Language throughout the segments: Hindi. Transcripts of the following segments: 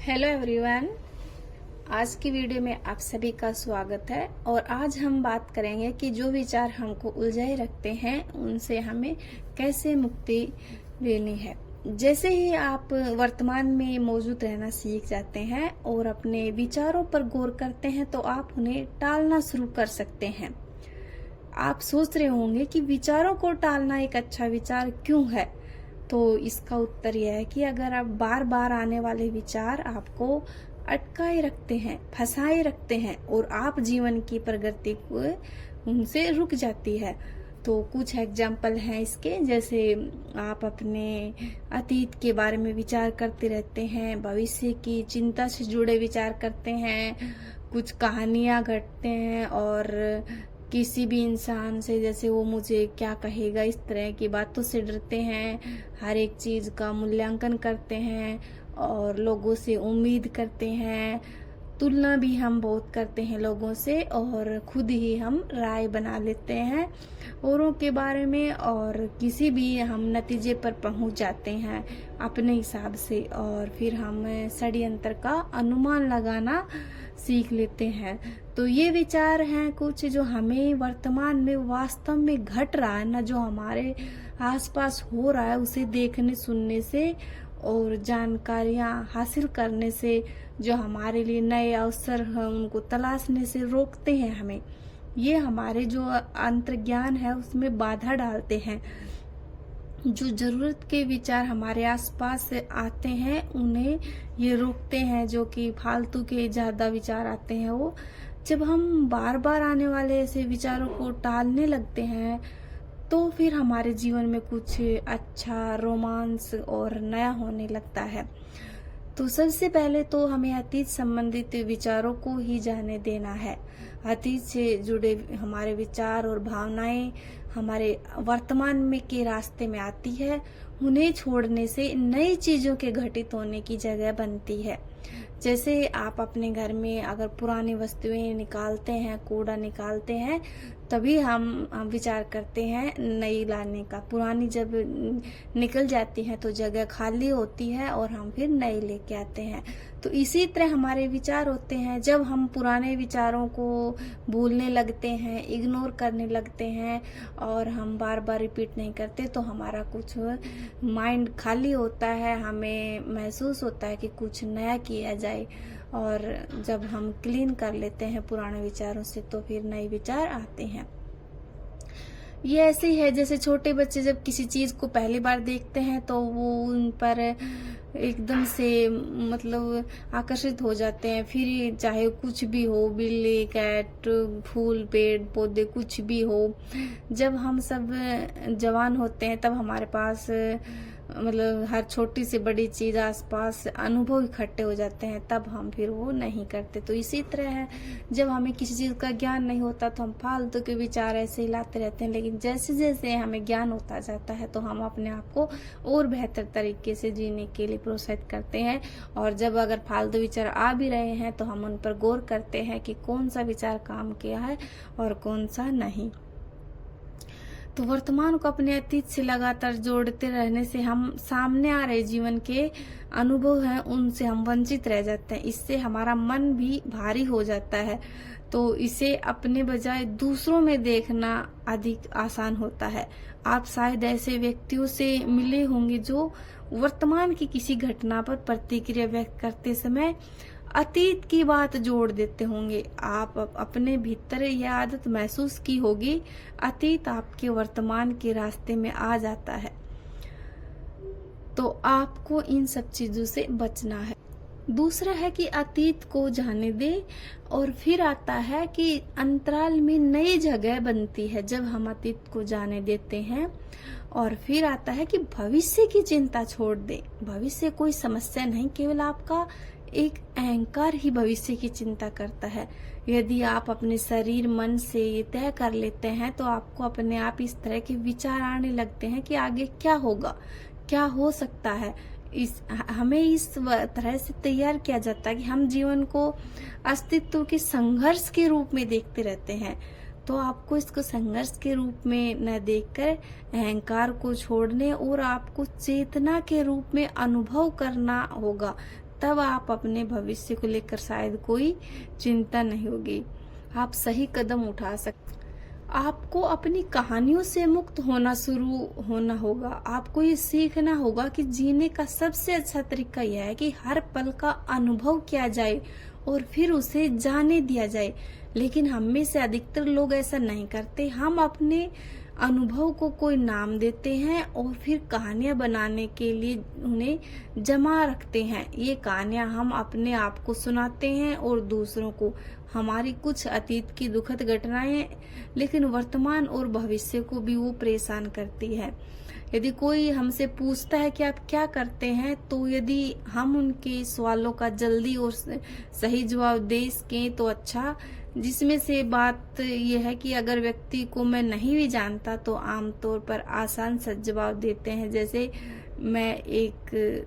Hello everyone. आज की वीडियो में आप सभी का स्वागत है। और आज हम बात करेंगे कि जो विचार हमको उलझाए रखते हैं उनसे हमें कैसे मुक्ति लेनी है। जैसे ही आप वर्तमान में मौजूद रहना सीख जाते हैं और अपने विचारों पर गौर करते हैं तो आप उन्हें टालना शुरू कर सकते हैं। आप सोच रहे होंगे कि विचारों को टालना एक अच्छा विचार क्यों है। तो इसका उत्तर यह है कि अगर आप बार बार आने वाले विचार आपको अटकाए रखते हैं, फंसाए रखते हैं और आप जीवन की प्रगति को उनसे रुक जाती है। तो कुछ एग्जाम्पल हैं इसके, जैसे आप अपने अतीत के बारे में विचार करते रहते हैं, भविष्य की चिंता से जुड़े विचार करते हैं, कुछ कहानियां घटते हैं और किसी भी इंसान से जैसे वो मुझे क्या कहेगा इस तरह की बातों से डरते हैं, हर एक चीज का मूल्यांकन करते हैं और लोगों से उम्मीद करते हैं। तुलना भी हम बहुत करते हैं लोगों से और खुद ही हम राय बना लेते हैं औरों के बारे में और किसी भी हम नतीजे पर पहुंच जाते हैं अपने हिसाब से और फिर हम षड्यंत्र का अनुमान लगाना सीख लेते हैं। तो ये विचार हैं कुछ जो हमें वर्तमान में वास्तव में घट रहा है ना, जो हमारे आसपास हो रहा है उसे देखने सुनने से और जानकारियां हासिल करने से, जो हमारे लिए नए अवसर हैं उनको तलाशने से रोकते हैं हमें। ये हमारे जो अंतर्ज्ञान है उसमें बाधा डालते हैं। जो जरूरत के विचार हमारे आसपास से आते हैं उन्हें ये रोकते हैं। जो कि फालतू के ज्यादा विचार आते हैं वो, जब हम बार बार आने वाले ऐसे विचारों को टालने लगते हैं तो फिर हमारे जीवन में कुछ अच्छा, रोमांस और नया होने लगता है। तो सबसे पहले तो हमें अतीत संबंधित विचारों को ही जाने देना है। अतीत से जुड़े हमारे विचार और भावनाएं हमारे वर्तमान में के रास्ते में आती है। उन्हें छोड़ने से नई चीजों के घटित होने की जगह बनती है। जैसे आप अपने घर में अगर पुरानी वस्तुएं निकालते हैं, कूड़ा निकालते हैं, तभी हम विचार करते हैं नई लाने का। पुरानी जब निकल जाती है तो जगह खाली होती है और हम फिर नई लेके आते हैं। तो इसी तरह हमारे विचार होते हैं। जब हम पुराने विचारों को भूलने लगते हैं, इग्नोर करने लगते हैं और हम बार बार रिपीट नहीं करते तो हमारा कुछ माइंड खाली होता है, हमें महसूस होता है कि कुछ नया किया जाए। और जब हम क्लीन कर लेते हैं पुराने विचारों से तो फिर नए विचार आते हैं। ये ऐसे ही है जैसे छोटे बच्चे जब किसी चीज को पहली बार देखते हैं तो वो उन पर एकदम से मतलब आकर्षित हो जाते हैं। फिर चाहे कुछ भी हो, बिल्ली, कैट, फूल, पेड़ पौधे, कुछ भी हो, जब हम सब जवान होते हैं तब हमारे पास मतलब हर छोटी से बड़ी चीज आसपास अनुभव इकट्ठे हो जाते हैं, तब हम फिर वो नहीं करते। तो इसी तरह है, जब हमें किसी चीज का ज्ञान नहीं होता तो हम फालतू के विचार ऐसे ही लाते रहते हैं। लेकिन जैसे जैसे हमें ज्ञान होता जाता है तो हम अपने आप को और बेहतर तरीके से जीने के लिए प्रोत्साहित करते हैं। और जब अगर फालतू विचार आ भी रहे हैं तो हम उन पर गौर करते हैं कि कौन सा विचार काम किया है और कौन सा नहीं। तो वर्तमान को अपने अतीत से लगातार जोड़ते रहने से हम सामने आ रहे जीवन के अनुभव हैं उनसे हम वंचित रह जाते हैं। इससे हमारा मन भी भारी हो जाता है। तो इसे अपने बजाय दूसरों में देखना अधिक आसान होता है। आप शायद ऐसे व्यक्तियों से मिले होंगे जो वर्तमान की किसी घटना पर प्रतिक्रिया व्यक्त करते समय अतीत की बात जोड़ देते होंगे। आप अपने भीतर यह आदत महसूस की होगी, अतीत आपके वर्तमान के रास्ते में आ जाता है। तो आपको इन सब चीजों से बचना है। दूसरा है कि अतीत को जाने दे। और फिर आता है कि अंतराल में नई जगह बनती है जब हम अतीत को जाने देते हैं। और फिर आता है कि भविष्य की चिंता छोड़ दे। भविष्य कोई समस्या नहीं, केवल आपका एक अहंकार ही भविष्य की चिंता करता है। यदि आप अपने शरीर मन से ये तय कर लेते हैं तो आपको अपने आप इस तरह के विचार आने लगते हैं कि आगे क्या होगा, क्या हो सकता है। हमें इस तरह से तैयार किया जाता है कि हम जीवन को अस्तित्व के संघर्ष के रूप में देखते रहते हैं। तो आपको इसको संघर्ष के रूप में न देखकर अहंकार को छोड़ने और आपको चेतना के रूप में अनुभव करना होगा। तब आप अपने भविष्य को लेकर शायद कोई चिंता नहीं होगी, आप सही कदम उठा सकते। आपको अपनी कहानियों से मुक्त होना होगा। आपको ये सीखना होगा कि जीने का सबसे अच्छा तरीका यह है कि हर पल का अनुभव किया जाए और फिर उसे जाने दिया जाए। लेकिन हम में से अधिकतर लोग ऐसा नहीं करते। हम अपने अनुभव को कोई नाम देते हैं और फिर कहानियां बनाने के लिए उन्हें जमा रखते हैं। ये कहानियां हम अपने आप को सुनाते हैं और दूसरों को। हमारी कुछ अतीत की दुखद घटनाएं लेकिन वर्तमान और भविष्य को भी वो परेशान करती है। यदि कोई हमसे पूछता है कि आप क्या करते हैं, तो यदि हम उनके सवालों का जल्दी और सही जवाब दे सकें तो अच्छा। जिसमें से बात यह है कि अगर व्यक्ति को मैं नहीं भी जानता तो आमतौर पर आसान सा जवाब देते हैं, जैसे मैं एक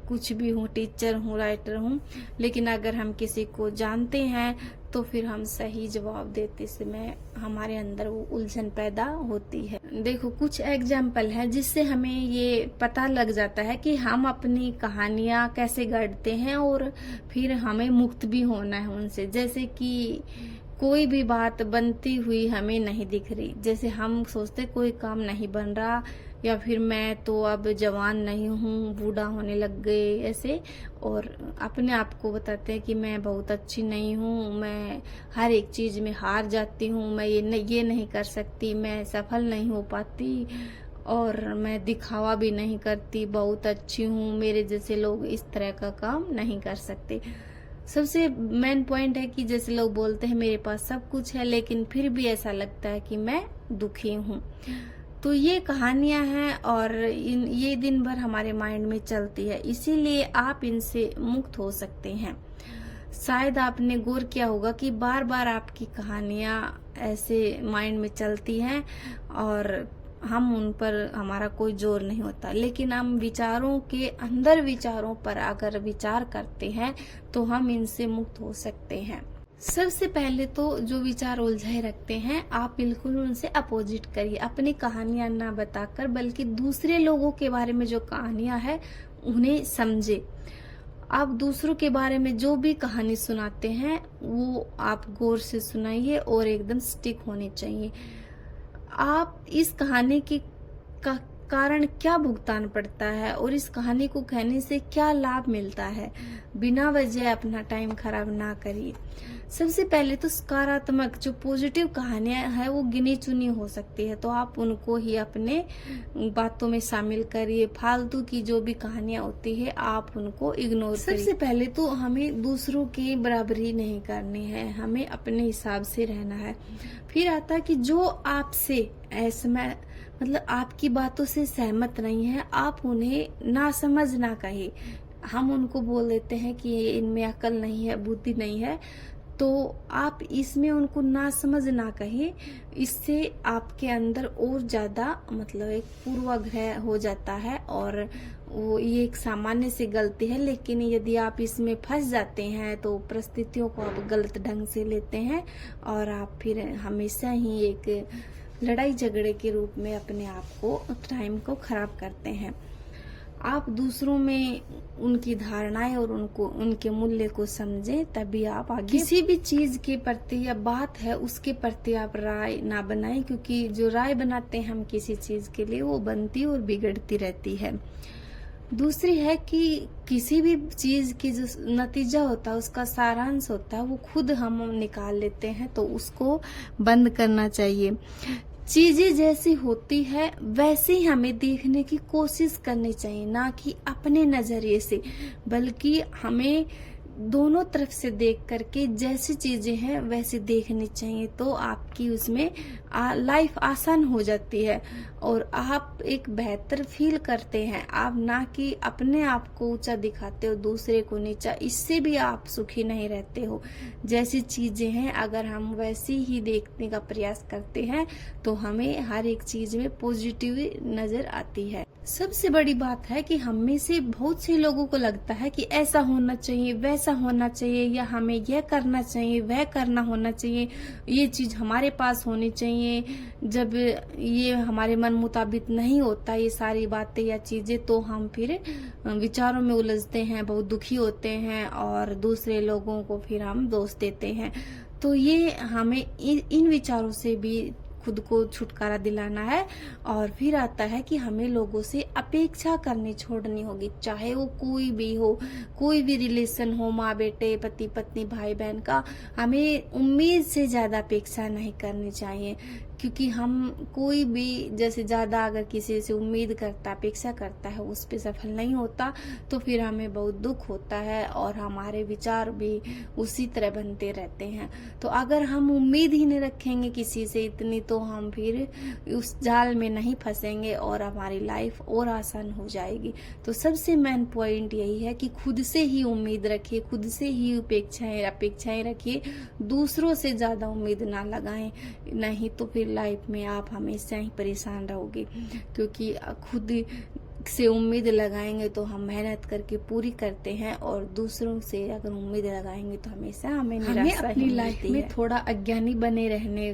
कुछ भी हूँ, टीचर हूँ, राइटर हूँ। लेकिन अगर हम किसी को जानते हैं तो फिर हम सही जवाब देते समय हमारे अंदर वो उलझन पैदा होती है। देखो कुछ एग्जाम्पल है जिससे हमें ये पता लग जाता है कि हम अपनी कहानियां कैसे गढ़ते हैं और फिर हमें मुक्त भी होना है उनसे। जैसे कि कोई भी बात बनती हुई हमें नहीं दिख रही, जैसे हम सोचते कोई काम नहीं बन रहा, या फिर मैं तो अब जवान नहीं हूँ, बूढ़ा होने लग गए ऐसे, और अपने आप को बताते हैं कि मैं बहुत अच्छी नहीं हूँ, मैं हर एक चीज में हार जाती हूँ, मैं ये नहीं कर सकती, मैं सफल नहीं हो पाती, और मैं दिखावा भी नहीं करती, बहुत अच्छी हूँ, मेरे जैसे लोग इस तरह का काम नहीं कर सकते। सबसे मेन पॉइंट है कि जैसे लोग बोलते हैं मेरे पास सब कुछ है लेकिन फिर भी ऐसा लगता है कि मैं दुखी हूँ। तो ये कहानियां हैं और ये दिन भर हमारे माइंड में चलती है, इसीलिए आप इनसे मुक्त हो सकते हैं। शायद आपने गौर किया होगा कि बार बार आपकी कहानियां ऐसे माइंड में चलती हैं और हम उन पर हमारा कोई जोर नहीं होता, लेकिन हम विचारों के अंदर विचारों पर अगर विचार करते हैं तो हम इनसे मुक्त हो सकते हैं। सबसे पहले तो जो विचार उलझाए रखते हैं आप बिल्कुल उनसे अपोजिट करिए। अपनी कहानियां ना बताकर बल्कि दूसरे लोगों के बारे में जो कहानियां है उन्हें समझे। आप दूसरों के बारे में जो भी कहानी सुनाते हैं वो आप गौर से सुनाइए और एकदम स्टिक होनी चाहिए। आप इस कहानी की का कारण क्या भुगतान पड़ता है और इस कहानी को कहने से क्या लाभ मिलता है, बिना वजह अपना टाइम खराब ना करिए। सबसे पहले तो सकारात्मक जो पॉजिटिव कहानियां हैं वो गिनी चुनी हो सकती है, तो आप उनको ही अपने बातों में शामिल करिए। फालतू की जो भी कहानियां होती है आप उनको इग्नोर करिए। सबसे पहले तो हमें दूसरों की बराबरी नहीं करनी है, हमें अपने हिसाब से रहना है। फिर आता है कि जो आपसे ऐसा मतलब आपकी बातों से सहमत नहीं है, आप उन्हें ना समझ ना कहिए। हम उनको बोल देते हैं कि इनमें अकल नहीं है, बुद्धि नहीं है, तो आप इसमें उनको ना समझ ना कहिए। इससे आपके अंदर और ज्यादा मतलब एक पूर्वाग्रह हो जाता है और वो ये एक सामान्य सी गलती है, लेकिन यदि आप इसमें फंस जाते हैं तो परिस्थितियों को आप गलत ढंग से लेते हैं और आप फिर हमेशा ही एक लड़ाई झगड़े के रूप में अपने आप को टाइम को खराब करते हैं। आप दूसरों में उनकी धारणाएं और उनके मूल्य को समझें, तभी आप आगे किसी भी चीज के प्रति या बात है उसके प्रति आप राय ना बनाएं, क्योंकि जो राय बनाते हैं हम किसी चीज के लिए वो बनती और बिगड़ती रहती है। दूसरी है कि किसी भी चीज की जो नतीजा होता है उसका सारांश होता है वो खुद हम निकाल लेते हैं, तो उसको बंद करना चाहिए। चीजें जैसी होती है वैसे ही हमें देखने की कोशिश करनी चाहिए, ना कि अपने नजरिए से, बल्कि हमें दोनों तरफ से देख करके जैसी चीजें हैं वैसे देखनी चाहिए। तो आपकी उसमें लाइफ आसान हो जाती है और आप एक बेहतर फील करते हैं। आप ना कि अपने आप को ऊंचा दिखाते हो, दूसरे को नीचा, इससे भी आप सुखी नहीं रहते हो। जैसी चीजें हैं अगर हम वैसी ही देखने का प्रयास करते हैं तो हमें हर एक चीज में पॉजिटिव नजर आती है। सबसे बड़ी बात है कि हम में से बहुत से लोगों को लगता है कि ऐसा होना चाहिए, वैसा होना चाहिए, या हमें यह करना चाहिए, वह करना होना चाहिए, ये चीज हमारे पास होनी चाहिए। जब ये हमारे मन मुताबिक नहीं होता ये सारी बातें या चीजें, तो हम फिर विचारों में उलझते हैं, बहुत दुखी होते हैं और दूसरे लोगों को फिर हम दोष देते हैं। तो ये हमें इन विचारों से भी खुद को छुटकारा दिलाना है। और फिर आता है कि हमें लोगों से अपेक्षा करनी छोड़नी होगी, चाहे वो कोई भी हो, कोई भी रिलेशन हो, माँ बेटे, पति पत्नी, भाई बहन का। हमें उम्मीद से ज्यादा अपेक्षा नहीं करनी चाहिए, क्योंकि हम कोई भी जैसे ज्यादा अगर किसी से उम्मीद करता, अपेक्षा करता है, उस पे सफल नहीं होता, तो फिर हमें बहुत दुख होता है और हमारे विचार भी उसी तरह बनते रहते हैं। तो अगर हम उम्मीद ही नहीं रखेंगे किसी से इतनी, तो हम फिर उस जाल में नहीं फंसेंगे और हमारी लाइफ और आसान हो जाएगी। तो सबसे मेन पॉइंट यही है कि खुद से ही उम्मीद रखिए, खुद से ही अपेक्षाएं रखिए, दूसरों से ज्यादा उम्मीद ना लगाएं, नहीं तो फिर लाइफ में आप हमेशा ही परेशान रहोगे। क्योंकि खुद से उम्मीद लगाएंगे तो हम मेहनत करके पूरी करते हैं, और दूसरों से अगर उम्मीद लगाएंगे तो हमेशा हमें निराशा अपनी लाइफ में थोड़ा अज्ञानी बने रहने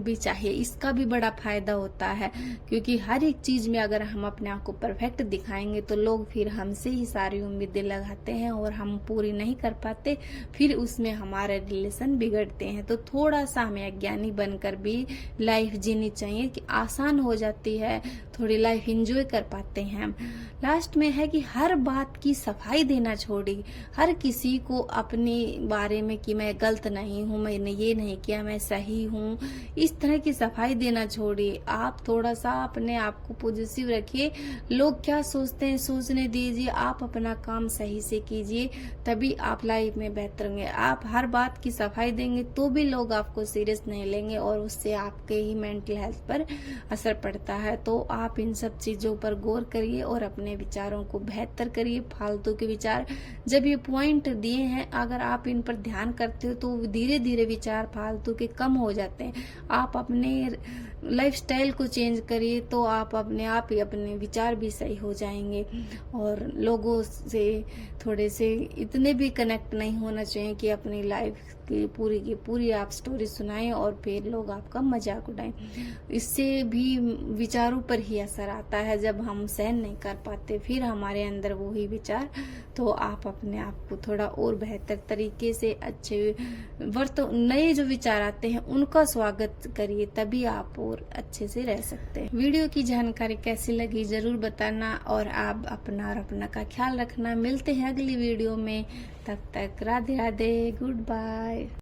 भी चाहिए। इसका भी बड़ा फायदा होता है, क्योंकि हर एक चीज में अगर हम अपने आप को परफेक्ट दिखाएंगे तो लोग फिर हमसे ही सारी उम्मीदें लगाते हैं और हम पूरी नहीं कर पाते, फिर उसमें हमारे रिलेशन बिगड़ते हैं। तो थोड़ा सा हमें अज्ञानी बनकर भी लाइफ जीनी चाहिए, कि आसान हो जाती है, थोड़ी लाइफ एंजॉय कर पाते हैं। लास्ट में है कि हर बात की सफाई देना छोड़ी, हर किसी को अपने बारे में कि मैं गलत नहीं हूँ, मैंने ये नहीं किया, मैं सही हूँ, इस तरह की सफाई देना छोड़िए। आप थोड़ा सा अपने आप को पॉजिटिव रखिए, लोग क्या सोचते हैं सोचने दीजिए, आप अपना काम सही से कीजिए, तभी आप लाइफ में बेहतर होंगे। आप हर बात की सफाई देंगे तो भी लोग आपको सीरियस नहीं लेंगे और उससे आपके ही मेंटल हेल्थ पर असर पड़ता है। तो आप इन सब चीजों पर गौर करिए और अपने विचारों को बेहतर करिए। फालतू के विचार, जब ये पॉइंट दिए हैं, अगर आप इन पर ध्यान करते हो तो धीरे धीरे विचार फालतू के कम हो जाते हैं। आप अपने लाइफस्टाइल को चेंज करिए तो आप अपने आप ही अपने विचार भी सही हो जाएंगे। और लोगों से थोड़े से इतने भी कनेक्ट नहीं होना चाहिए कि अपनी लाइफ की पूरी आप स्टोरी सुनाएं और फिर लोग आपका मजाक उड़ाएं। इससे भी विचारों पर ही असर आता है। जब हम सहन नहीं कर पाते फिर हमारे अंदर वो ही विचार, तो आप अपने आप को थोड़ा और बेहतर तरीके से अच्छे नए जो विचार आते हैं उनका स्वागत करिए, तभी आप और अच्छे से रह सकते हैं। वीडियो की जानकारी कैसी लगी जरूर बताना, और आप अपना और अपना का ख्याल रखना। मिलते हैं अगली वीडियो में, तब तक राधे राधे, गुड बाय।